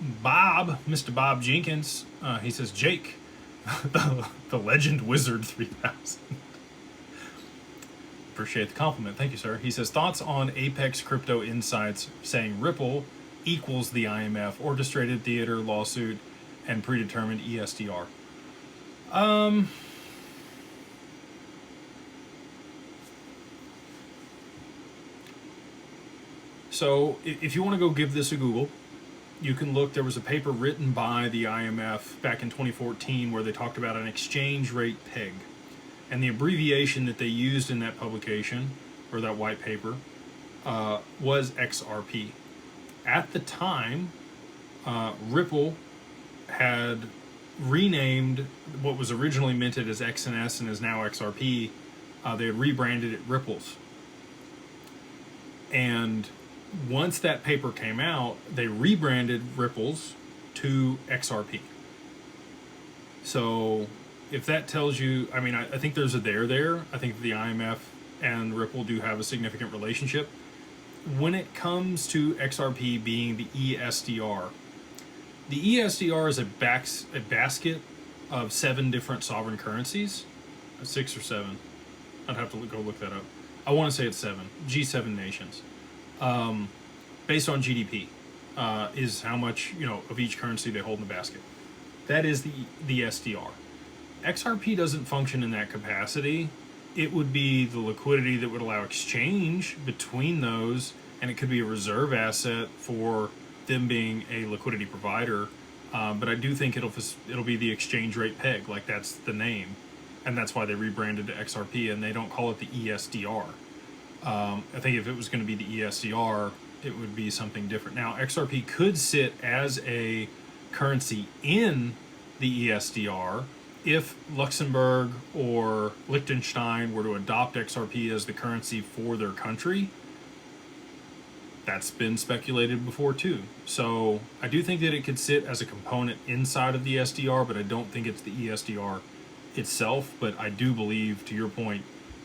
Mr. Bob Jenkins, he says, Jake, the Legend Wizard 3000. Appreciate the compliment. Thank you, sir. He says, thoughts on Apex Crypto Insights saying Ripple equals the IMF, orchestrated theater lawsuit, and predetermined ESDR. So if you want to go give this a Google, you can look. There was a paper written by the IMF back in 2014 where they talked about an exchange rate peg. And the abbreviation that they used in that publication, or that white paper, was XRP. At the time, Ripple had renamed what was originally minted as XNS and is now XRP. They had rebranded it Ripples. And once that paper came out, they rebranded Ripples to XRP. So if that tells you, I mean, I think there's a there. I think the IMF and Ripple do have a significant relationship. When it comes to XRP being the ESDR is a basket of 7 different sovereign currencies, 6 or 7. I'd have to go look that up. I want to say it's 7, G7 nations. Based on GDP, is how much, of each currency they hold in the basket. That is the SDR. XRP doesn't function in that capacity. It would be the liquidity that would allow exchange between those, and it could be a reserve asset for them being a liquidity provider. But I do think it'll be the exchange rate peg, like that's the name, and that's why they rebranded to XRP, and they don't call it the ESDR. I think if it was going to be the ESDR, it would be something different. Now, XRP could sit as a currency in the ESDR if Luxembourg or Liechtenstein were to adopt XRP as the currency for their country. That's been speculated before too. So I do think that it could sit as a component inside of the SDR, but I don't think it's the ESDR itself. But I do believe, to your point,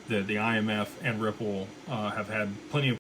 that the IMF and Ripple have had plenty of